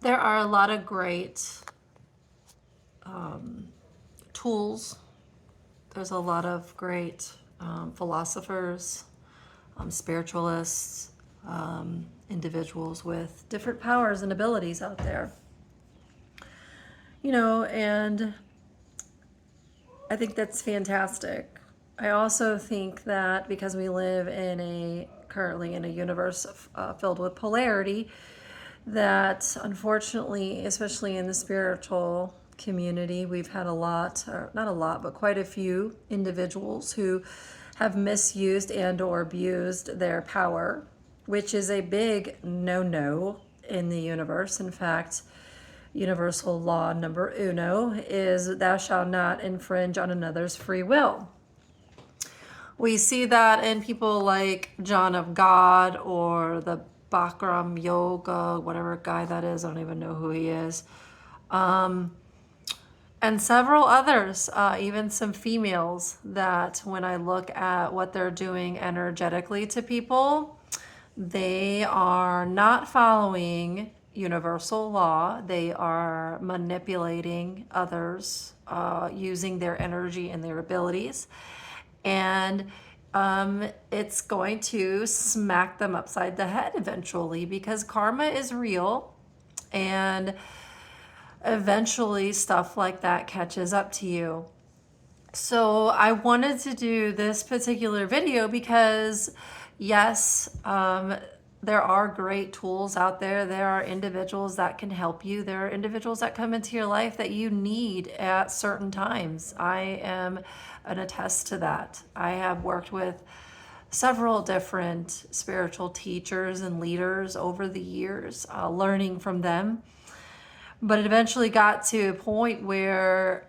There are a lot of great tools. There's a lot of great philosophers, spiritualists, individuals with different powers and abilities out there. And I think that's fantastic. I also think that because we live currently in a universe filled with polarity, that unfortunately, especially in the spiritual community, we've had a lot, or not a lot, but quite a few individuals who have misused and or abused their power, which is a big no-no in the universe. In fact, universal law number uno is thou shalt not infringe on another's free will. We see that in people like John of God or the Bikram Yoga, whatever guy that is. I don't even know who he is. And several others, even some females, that when I look at what they're doing energetically to people, they are not following universal law. They are manipulating others, using their energy and their abilities. And it's going to smack them upside the head eventually, because karma is real, and eventually stuff like that catches up to you. So I wanted to do this particular video because yes, there are great tools out there. There are individuals that can help you. There are individuals that come into your life that you need at certain times. I am an attest to that. I have worked with several different spiritual teachers and leaders over the years, learning from them. But it eventually got to a point where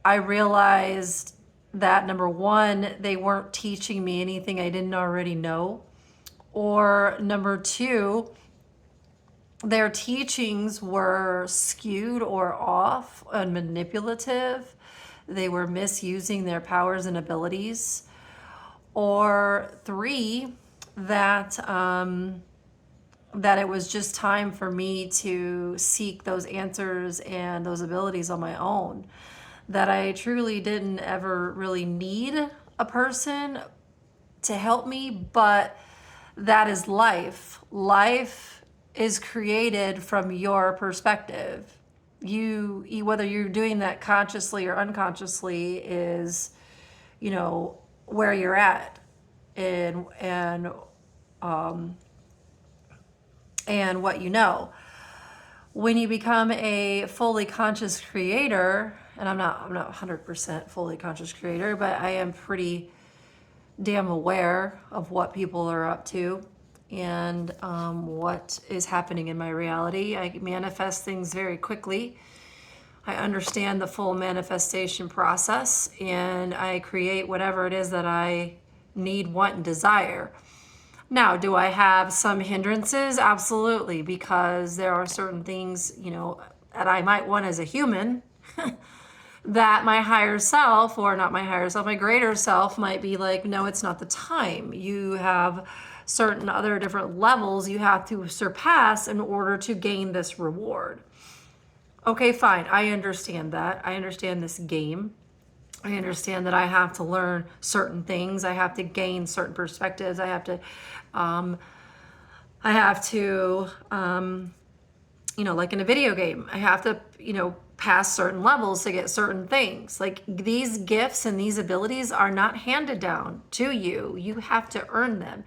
I realized that, number one, they weren't teaching me anything I didn't already know. Or number two, their teachings were skewed or off and manipulative. They were misusing their powers and abilities. Or three, that it was just time for me to seek those answers and those abilities on my own. That I truly didn't ever really need a person to help me, but that is life. Life is created from your perspective. You, whether you're doing that consciously or unconsciously, is, where you're at, and what you know. When you become a fully conscious creator, and I'm not 100% fully conscious creator, but I am pretty damn aware of what people are up to and what is happening in my reality. I manifest things very quickly. I understand the full manifestation process, and I create whatever it is that I need, want, and desire. Now, do I have some hindrances? Absolutely, because there are certain things, that I might want as a human that my higher self, or not my higher self, my greater self might be like, no, it's not the time. You have certain other different levels you have to surpass in order to gain this reward. Okay, fine. I understand that. I understand this game. I understand that I have to learn certain things. I have to gain certain perspectives. I have to, like in a video game, I have to, pass certain levels to get certain things. Like, these gifts and these abilities are not handed down to you. You have to earn them.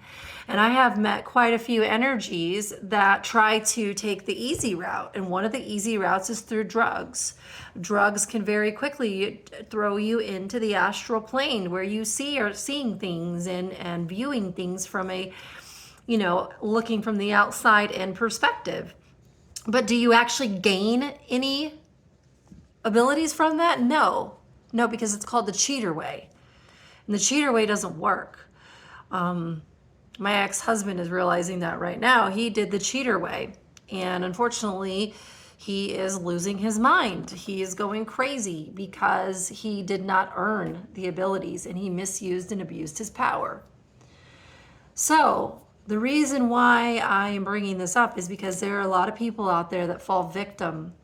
And I have met quite a few energies that try to take the easy route. And one of the easy routes is through drugs. Drugs can very quickly throw you into the astral plane, where you are seeing things and viewing things from a, looking from the outside in perspective. But do you actually gain any abilities from that? No, because it's called the cheater way. And the cheater way doesn't work. My ex-husband is realizing that right now. He did the cheater way. And unfortunately, he is losing his mind. He is going crazy because he did not earn the abilities, and he misused and abused his power. So The reason why I am bringing this up is because there are a lot of people out there that fall victim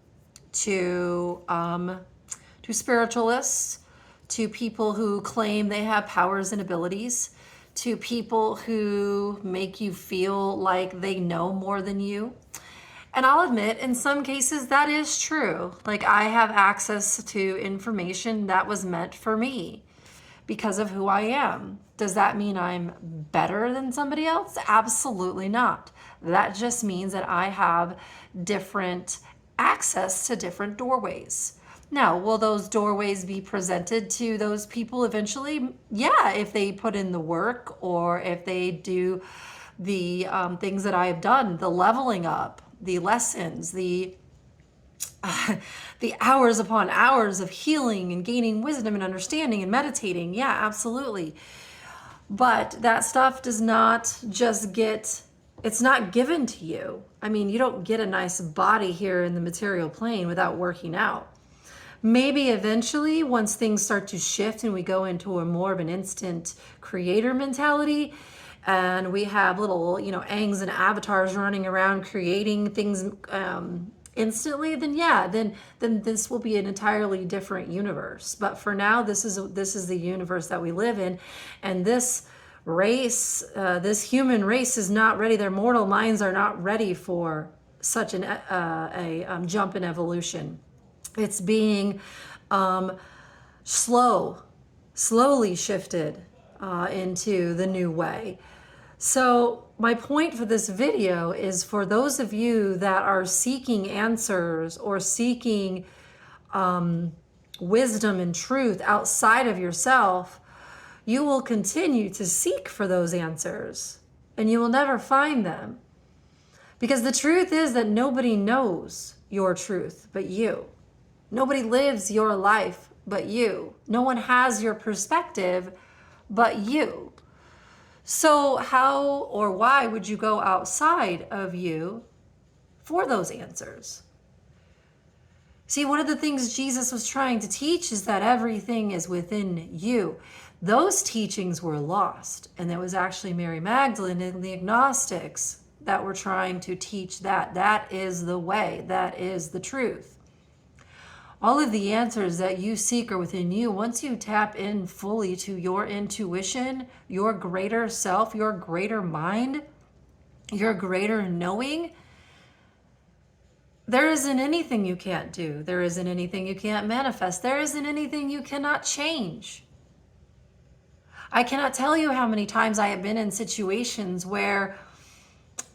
to spiritualists, to people who claim they have powers and abilities, to people who make you feel like they know more than you. And I'll admit, in some cases, that is true. Like, I have access to information that was meant for me because of who I am. Does that mean I'm better than somebody else? Absolutely not. That just means that I have different access to different doorways. Now, will those doorways be presented to those people eventually? Yeah, if they put in the work or if they do the things that I have done, the leveling up, the lessons, the hours upon hours of healing and gaining wisdom and understanding and meditating. Yeah, absolutely. But that stuff does not just it's not given to you. I mean, you don't get a nice body here in the material plane without working out. Maybe eventually, once things start to shift and we go into a more of an instant creator mentality, and we have little, Aangs and avatars running around creating things instantly, then yeah, then this will be an entirely different universe. But for now, this is the universe that we live in, and this race, this human race, is not ready. Their mortal minds are not ready for such a jump in evolution. It's being slowly shifted into the new way. So my point for this video is for those of you that are seeking answers or seeking wisdom and truth outside of yourself, you will continue to seek for those answers and you will never find them. Because the truth is that nobody knows your truth but you. Nobody lives your life but you. No one has your perspective but you. So how or why would you go outside of you for those answers? See, one of the things Jesus was trying to teach is that everything is within you. Those teachings were lost, and it was actually Mary Magdalene and the agnostics that were trying to teach that. That is the way. That is the truth. All of the answers that you seek are within you. Once you tap in fully to your intuition, your greater self, your greater mind, your greater knowing, there isn't anything you can't do. There isn't anything you can't manifest. There isn't anything you cannot change. I cannot tell you how many times I have been in situations where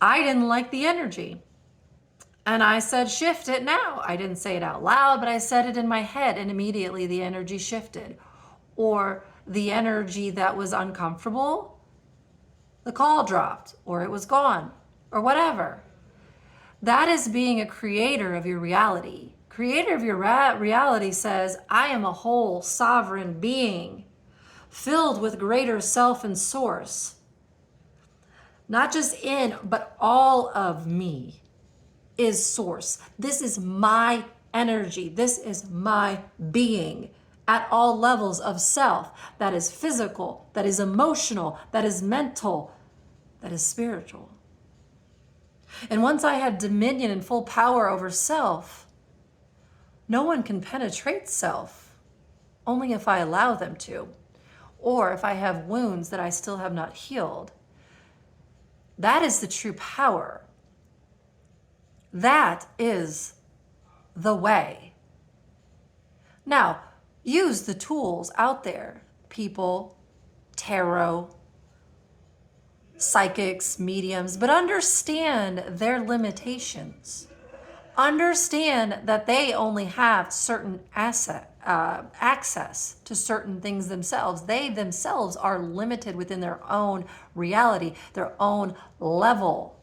I didn't like the energy. And I said, shift it now. I didn't say it out loud, but I said it in my head, and immediately the energy shifted. Or the energy that was uncomfortable, the call dropped, or it was gone, or whatever. That is being a creator of your reality. Creator of your reality says, I am a whole sovereign being filled with greater self and source. Not just in, but all of me is source. This is my energy. This is my being at all levels of self. That is physical, that is emotional, that is mental, that is spiritual. And once I had dominion and full power over self, no one can penetrate self, only if I allow them to, or if I have wounds that I still have not healed. That is the true power. That is the way. Now, use the tools out there. People, tarot, psychics, mediums, but understand their limitations. Understand that they only have certain access to certain things themselves. They themselves are limited within their own reality, their own level.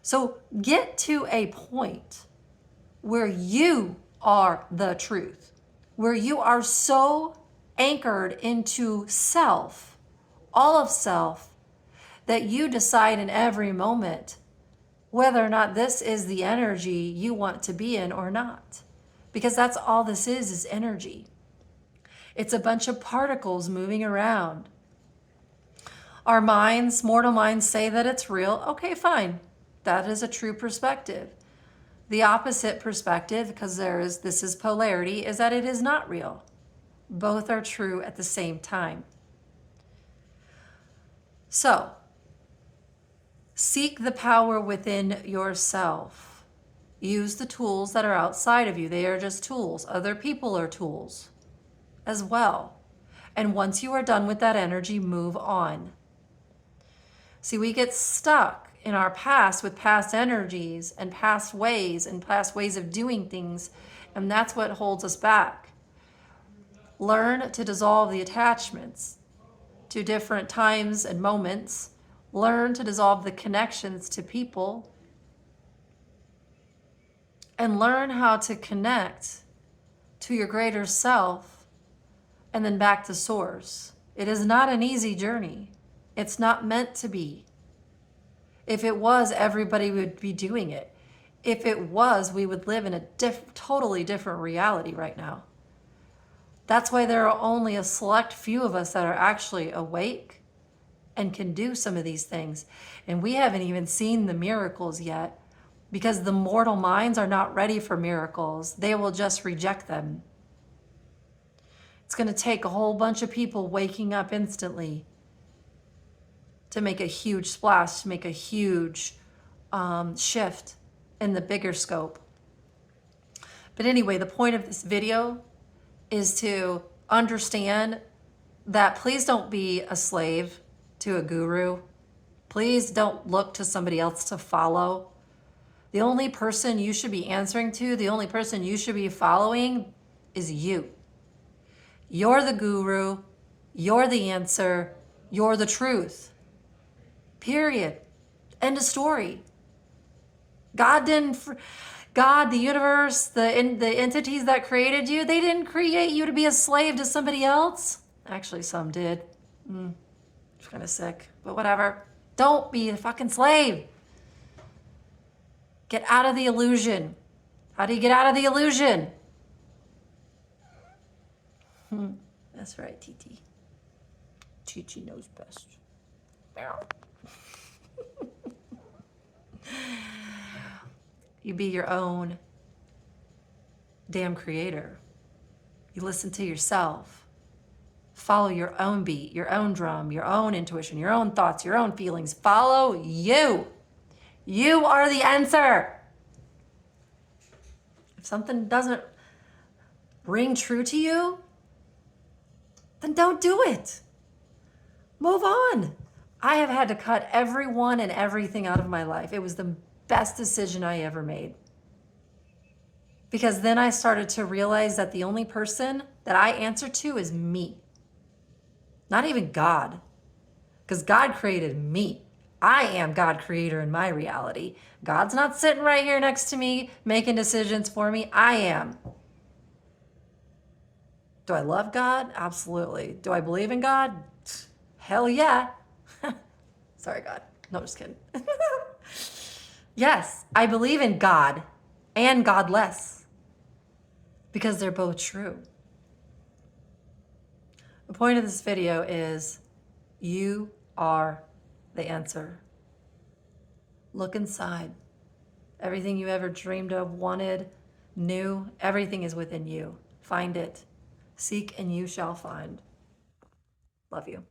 So get to a point where you are the truth, where you are so anchored into self, all of self, that you decide in every moment whether or not this is the energy you want to be in or not. Because that's all this is energy. It's a bunch of particles moving around. Our minds, mortal minds, say that it's real. Okay, fine. That is a true perspective. The opposite perspective, because this is polarity, is that it is not real. Both are true at the same time. So, seek the power within yourself. Use the tools that are outside of you. They are just tools. Other people are tools as well. And once you are done with that energy, move on. See, we get stuck in our past with past energies and past ways of doing things, and that's what holds us back. Learn to dissolve the attachments to different times and moments. Learn to dissolve the connections to people. And learn how to connect to your greater self and then back to source. It is not an easy journey. It's not meant to be. If it was, everybody would be doing it. If it was, we would live in a totally different reality right now. That's why there are only a select few of us that are actually awake and can do some of these things. And we haven't even seen the miracles yet because the mortal minds are not ready for miracles. They will just reject them. It's going to take a whole bunch of people waking up instantly to make a huge splash, to make a huge shift in the bigger scope. But anyway, the point of this video is to understand that please don't be a slave to a guru. Please don't look to somebody else to follow. The only person you should be answering to, the only person you should be following is you. You're the guru. You're the answer. You're the truth. Period. End of story. God, the universe, the entities that created you, they didn't create you to be a slave to somebody else. Actually, some did. It's kind of sick, but whatever. Don't be a fucking slave. Get out of the illusion. How do you get out of the illusion? That's right, TT. Chi knows best. You be your own damn creator. You listen to yourself. Follow your own beat, your own drum, your own intuition, your own thoughts, your own feelings. Follow you. You are the answer. If something doesn't ring true to you, then don't do it. Move on. I have had to cut everyone and everything out of my life. It was the best decision I ever made. Because then I started to realize that the only person that I answer to is me. Not even God. Because God created me. I am God creator in my reality. God's not sitting right here next to me making decisions for me. I am. Do I love God? Absolutely. Do I believe in God? Hell yeah. Sorry, God. No, just kidding. Yes, I believe in God and godless because they're both true. The point of this video is you are the answer. Look inside. Everything you ever dreamed of, wanted, knew, everything is within you. Find it. Seek and you shall find. Love you.